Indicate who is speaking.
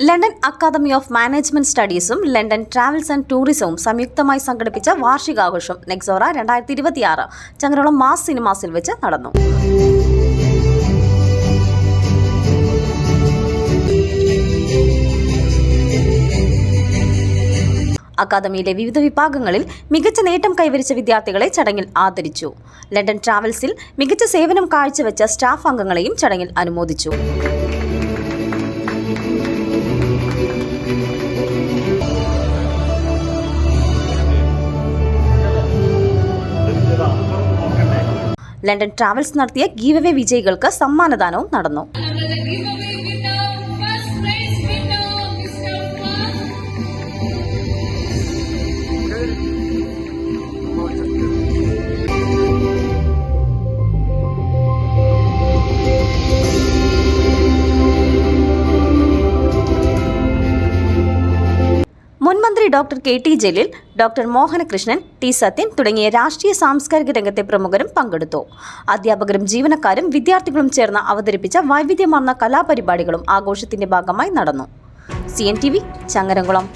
Speaker 1: London academy of management സ്റ്റഡീസും London travels and ടൂറിസവും സംയുക്തമായി സംഘടിപ്പിച്ച വാർഷികാഘോഷം നെക്സോറ 2026 ചങ്ങരകുളം മാസ് സിനിമാസിൽ വെച്ച് നടന്നു. അക്കാദമിയിലെ വിവിധ വിഭാഗങ്ങളിൽ മികച്ച നേട്ടം കൈവരിച്ച വിദ്യാർത്ഥികളെ ചടങ്ങിൽ ആദരിച്ചു. ലണ്ടൻ ട്രാവൽസിൽ മികച്ച സേവനം കാഴ്ചവെച്ച സ്റ്റാഫ് അംഗങ്ങളെയും ചടങ്ങിൽ അനുമോദിച്ചു. ലണ്ടൻ ട്രാവൽസ് നടത്തിയ ഗീവ് അവേ വിജയികൾക്ക് സമ്മാനദാനവും നടന്നു. മുൻമന്ത്രി doctor KT Jaleel, doctor Mohanakrishnan, T Sathyan തുടങ്ങിയ രാഷ്ട്രീയ സാംസ്കാരിക രംഗത്തെ പ്രമുഖരും പങ്കെടുത്തു. അധ്യാപകരും ജീവനക്കാരും വിദ്യാർത്ഥികളും ചേർന്ന് അവതരിപ്പിച്ച വൈവിധ്യമാർന്ന കലാപരിപാടികളും ആഘോഷത്തിന്റെ ഭാഗമായി നടന്നു. CNTV ചങ്ങരംകുളം.